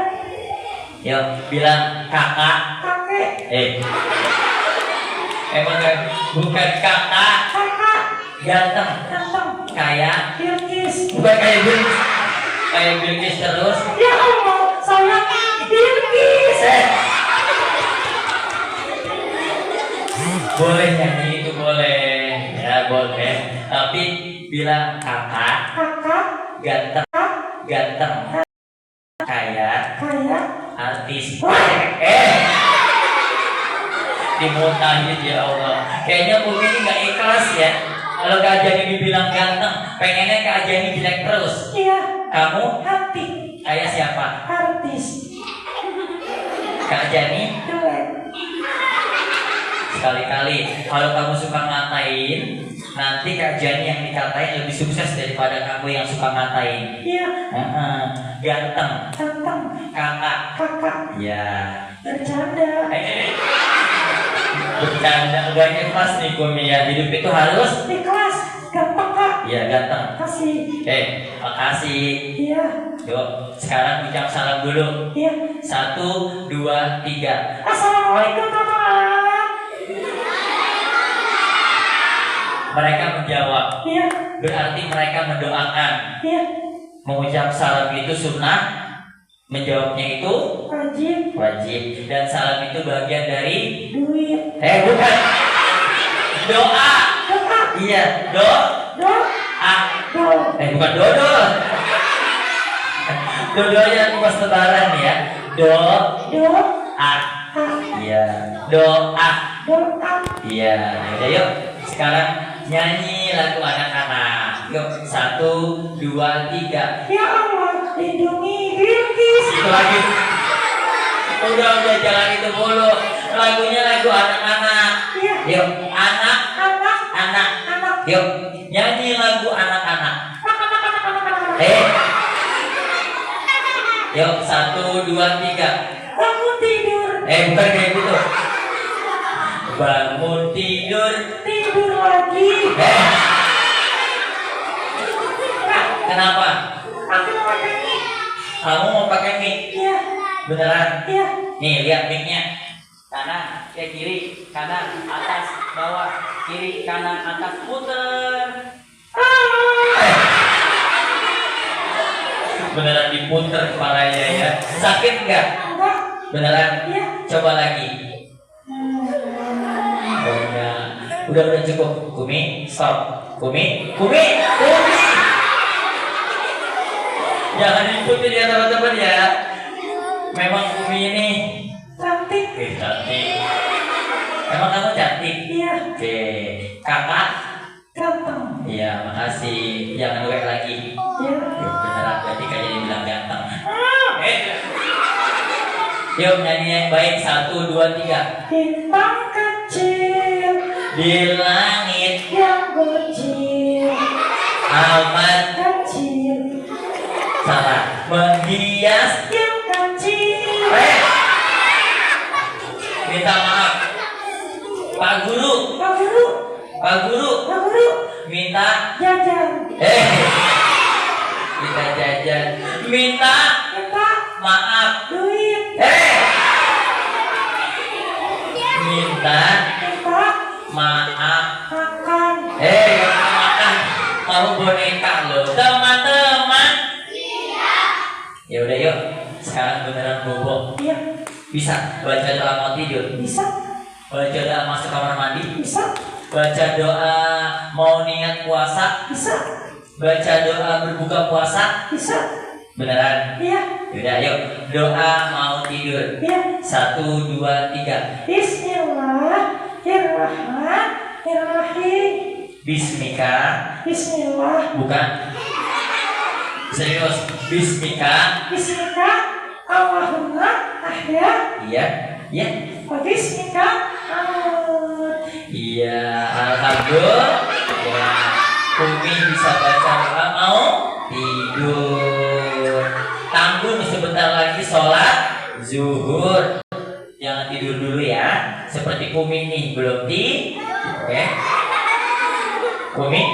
Yang bilang kakak. Kakek. Emang kan bukan kakak. Kakak. Ganteng. Ganteng. Kayak Bilkis. bukan kayak Bilkis. Kayak Bilkis terus. Ya Allah, saya Bilkis. Boleh nyanyi itu boleh. Ya boleh. Tapi bilang kakak. Kakak. Ganteng. Ganteng. Kayak artis. Dimuntahin ya Allah. Kayaknya Umi ini gak ikhlas ya. Kalau Kak Jani dibilang ganteng, pengennya Kak Jani jelek terus. Iya. Kamu? Hati. Kayak siapa? Artis. Kak Jani? Jelek. Sekali-kali kalau kamu suka ngatain, nanti Kak Jani yang dikatain lebih sukses daripada kamu yang suka ngatain. Iya. Ganteng. Ganteng. Kakak. Kakak. Ya. Bercanda. Bercanda udah ikhlas nih Kumi ya. Hidup itu harus ikhlas. Ganteng Kak. Iya ganteng. Kasih. Makasih. Iya. Yuk, sekarang ucap salam dulu. Iya. 1, 2, 3. Assalamualaikum teman-teman. Mereka menjawab. Iya. Berarti mereka mendoakan. Iya. Mengucap salam itu sunnah. Menjawabnya itu Wajib. wajib. Dan salam itu bagian dari Duit. bukan. Doa. Doa. Iya, Doa. Bukan dodol. Dodolnya pas lebaran ya. Doa. Iya, doa. Doa. Iya, udah yuk. Sekarang nyanyi lagu anak-anak. Yuk, 1, 2, 3. Ya Allah, lindungi Bilkis. Itu lagi. Udah jalan itu mulu. Lagunya lagu anak-anak. Iya. Yuk, anak. Yuk, nyanyi lagu anak-anak. Yuk, 1, 2, 3. Bangun tidur. Bukan kayak gitu. Bangun tidur. Tidur lagi. Kenapa? Aku mau pakai mic. Kamu mau pakai mic? Iya. Beneran? Iya. Nih, lihat mic-nya. Kanan, kiri, kanan, atas, bawah, kiri, kanan, atas, puter. Beneran diputer kepalanya ya. Sakit nggak? Enggak. Beneran? Iya. Coba lagi. Udah cukup. Kumi, stop. Kumi. Jangan diikuti ya teman-teman ya. Memang Kumi ini Cantik. cantik. Emang kamu cantik? Iya. Oke. Kakak? Ganteng. Iya, makasih. Jangan lupa lagi. Iya. Yuk, beneran berarti kayak dibilang ganteng. Yuk nyanyi yang baik. 1, 2, 3. Bintang kecil Di langit yang kecil. amat Kecil. salah menghias. Yang kecil. Minta maaf Pak Guru. Pak Guru minta Jajan. minta jajan. Minta maaf. Duit. Minta maaf. Makan. Makan. Mau boneka loh teman-teman. Ya udah yuk. Sekarang beneran bobo. Iya. Bisa. Baca doa mau tidur? Bisa. Baca doa masuk kamar mandi? Bisa. Baca doa mau niat puasa? Bisa. Baca doa berbuka puasa? Bisa. Beneran? Iya. Yaudah, yuk. Doa mau tidur. Iya. 1, 2, 3. Bismillahirrahmanirrahim. Bismika. Bismillah. Bukan. Serius. Bismika. Bismika. Allahumma ahya. Iya. Iya. Bismika. Iya. Alhamdulillah. Ya. Umi bisa baca doa mau tidur. Tanggung sebentar lagi sholat zuhur. Jangan tidur dulu ya. Seperti Umi nih belum tidur. Oke. Umi,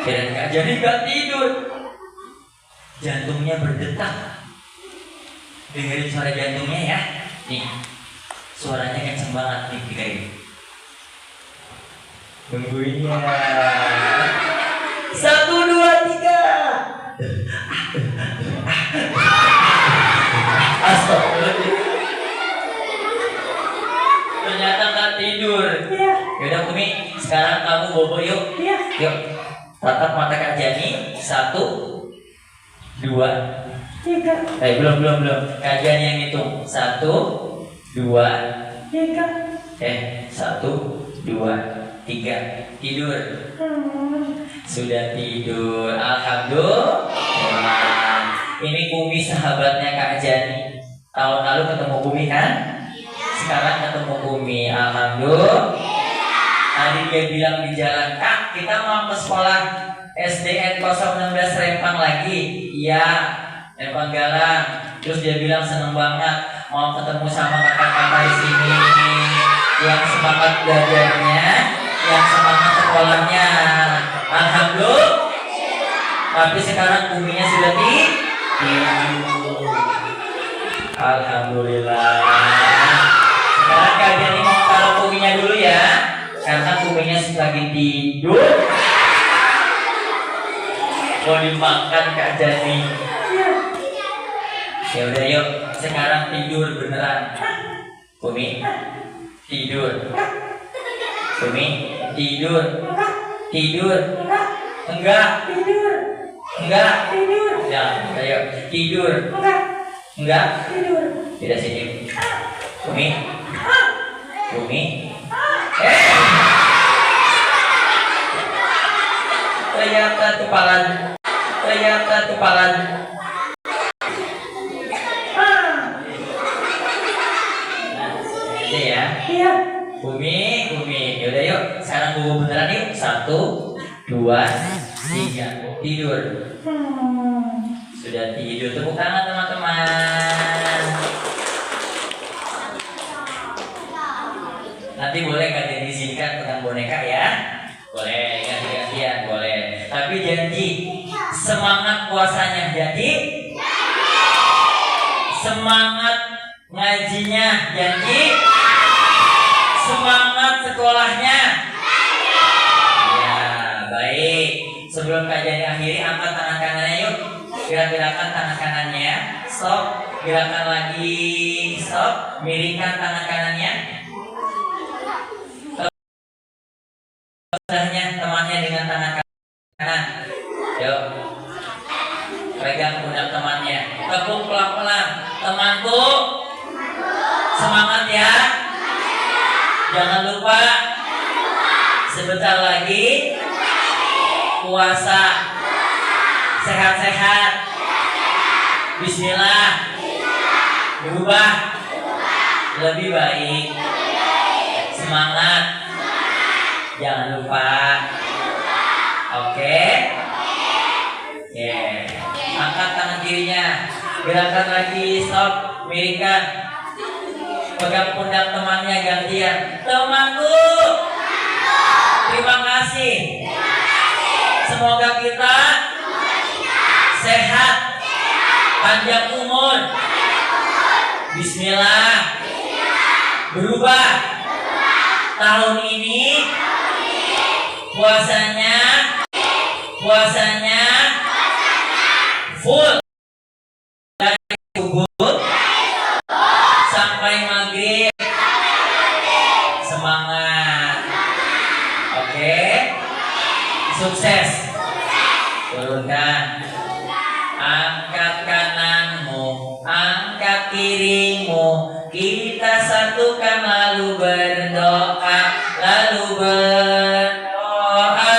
jadi nggak tidur. Jantungnya berdetak. Dengerin suara jantungnya ya. Nih, suaranya kenceng banget nih, dengerin. Tungguin ya. 1, 2, 3. Astagfirullahaladzim. Ternyata nggak tidur. Iya. Yaudah Umi, sekarang kamu bobo yuk. Iya. Yuk, tatap mata Kak Jani. 1, 2, 3. Belum. Kak Jani yang hitung. 1, 2, 3. 1, 2, 3. Tidur. Sudah tidur. Alhamdulillah. Ini Umi sahabatnya Kak Jani. Tahun lalu ketemu Umi kan? Sekarang ketemu Umi. Alhamdulillah. Tadi dia bilang di jalan, Kak, kita mau ke sekolah SDN 016 Rempang lagi. Iya, Rempang Galang. Terus dia bilang seneng banget mau ketemu sama kakak-kakak di sini. Yang semangat belajarnya, yang semangat sekolahnya. Alhamdulillah. Tapi sekarang Uminya sudah tidur. Alhamdulillah. Sekarang Kak Jani mau taruh Uminya dulu ya, karena Uminya lagi tidur. Mau dimakan Kak Jani. Ya udah yuk, sekarang tidur beneran. Umi tidur. Umi tidur. Tidur. Enggak. Tidur. Enggak. Tidur. Ya, ayo tidur. Enggak. Tidur. Tidak sini. Umi. Umi. Kelihatan kepala. Kelihatan kepala. Ya. Iya. Umi. Yaudah yuk, sekarang bobo beneran yuk. 1, 2, 3. Tidur. Sudah tidur. Tepuk tangan teman-teman. Nanti boleh Kak Jani izinkan pegang boneka ya. Boleh ganti-gantian, boleh. Tapi janji semangat puasanya. Jadi semangat ngajinya. Janji semangat sekolahnya. Ya, baik. Sebelum Kak Jani akhiri, angkat tangan kanannya yuk. Gerak-gerakan tangan kanannya. Stop. Gerakan lagi. Stop. Miringkan tangan kanannya. Temannya dengan tangan kanan. Yuk. Pegang pundak temannya. Tepuk pelan-pelan. Temanku, semangat ya. Jangan lupa sebentar lagi puasa. Sehat-sehat. Bismillah. Berubah lebih baik. Semangat. Jangan lupa. Oke. Yeah. Angkat tangan kirinya. Gerakan lagi. Stop. Miringkan. Pegang pundak temannya gantian. Temanku, terima kasih. Semoga kita sehat, panjang umur. Bismillah. Berubah. Tahun ini puasanya full dari subuh sampai dirimu. Kita satukan lalu berdoa, lalu berdoa,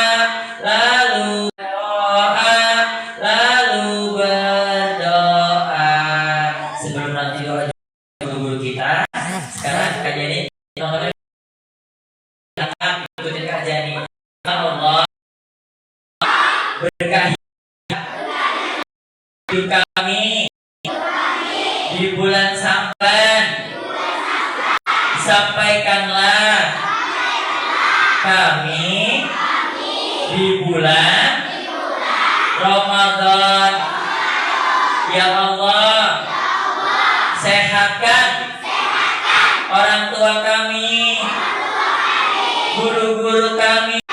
lalu berdoa, lalu berdoa. Sebelum nanti doa guru kita, sekarang Kak Jani teman-teman ikutin Kak Jani. Allah berkahi hidup kami di bulan Saban. Sampaikanlah kami di bulan Ramadan. Ya Allah, sehatkan orang tua kami, guru-guru kami,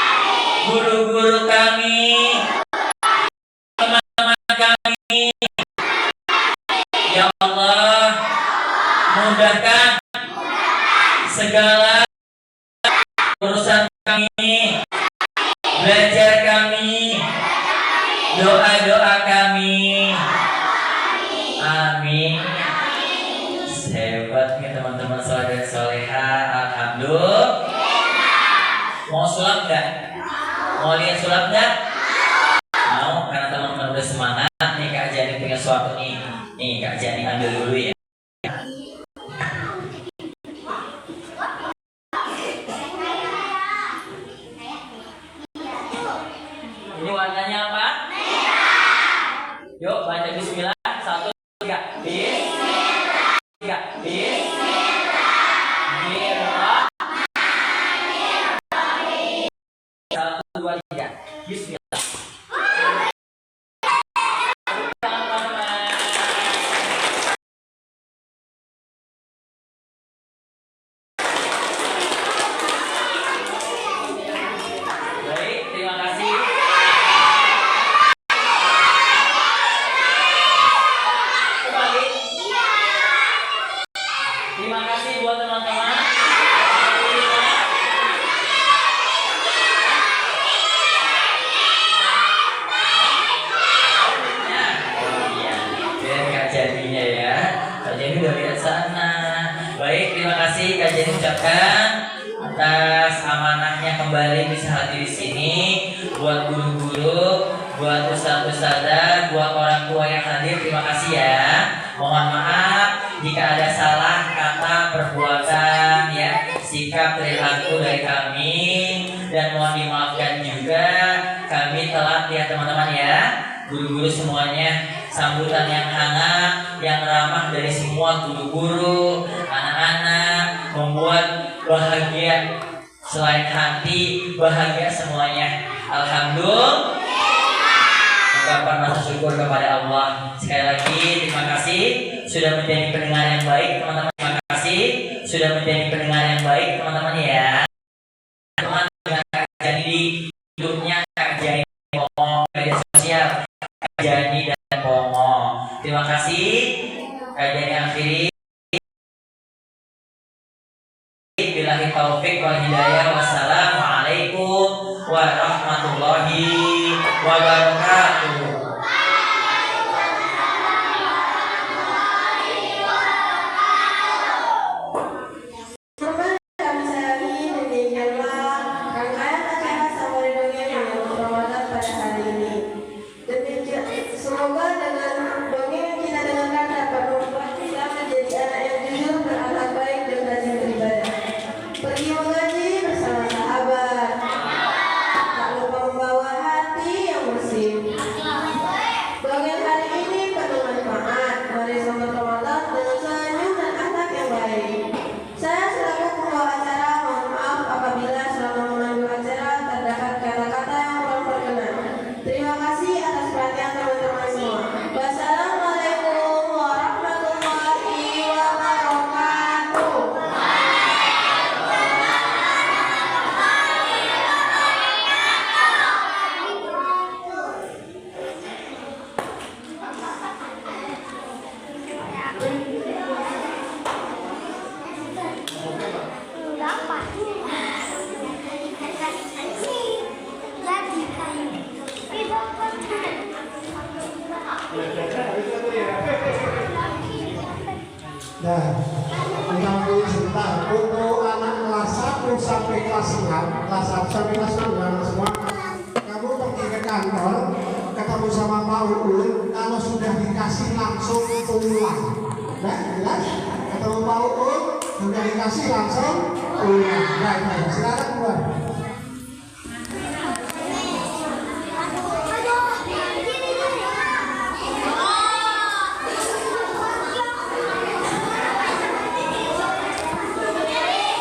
teman-teman kami. Ya Allah, mudahkan segala urusan kami, belajar kami, doa-doa kami. Amin. Hebat nih teman-teman soleh dan soleha. Alhamdulillah. Mau sulap nggak? Mau lihat sulap nggak? Mau, karena teman-teman udah semangat. Nih Kak Jani punya suatu nih. Nih Kak Jani ambil dulu ya. Ini warnanya apa? Yuk baca bismillah. 1, 2, 3. Bismillah. 3. Bismillah. 1, 2, 3. Bismillah. Baik, terima kasih. Kembali. Terima kasih buat teman-teman. Biar Kak Jadinya ya. Kak Jadi udah lihat sana. Baik, terima kasih Kak Jadi ucapkan atas amanahnya kembali bisa hadir di sini, buat guru-guru, buat ustadz-ustadzah, buat orang tua yang hadir, terima kasih ya. Mohon maaf jika ada salah kata, perbuatan, ya, sikap perilaku dari kami, dan mohon dimaafkan juga kami telat ya teman-teman ya. Guru-guru semuanya, sambutan yang hangat, yang ramah dari semua guru-guru, anak-anak, membuat bahagia selain hati, bahagia semuanya. Alhamdulillah. Ungkapan rasa syukur kepada Allah. Sekali lagi terima kasih sudah menjadi pendengar yang baik teman-teman. Terima kasih sudah menjadi pendengar yang baik teman-teman ya. Teman dengan Kak Jani di YouTube-nya Kak Jani Pomo, media sosial Kak Jani dan Pomo. Terima kasih. Kak Jani akhiri. Billahi taufik wal hidayah. Wassalamualaikum warahmatullahi wabarakatuh. Teman kami sayangi, demikianlah rangkaian acara Safari Dongeng yang berpromosi pada hari ini. Semoga dengan dongeng yang kita dengarkan dapat membuat kita menjadi Kita dulu sebentar. Untuk anak kelas 1 sampai kelas 6, kelas 1 sampai kelas 6 anak semua, kamu pergi ke kantor, ketemu sama Pak Uul, kalau sudah dikasih langsung pulang. Nah, jelas? Ketemu Pak Uul, sudah dikasih langsung pulang. Baik, silakan keluar.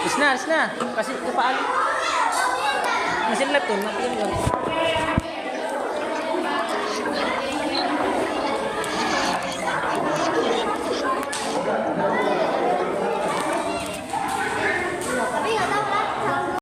Isna, kasih ke Pak Ali. Mesin laptop, nak pinjam.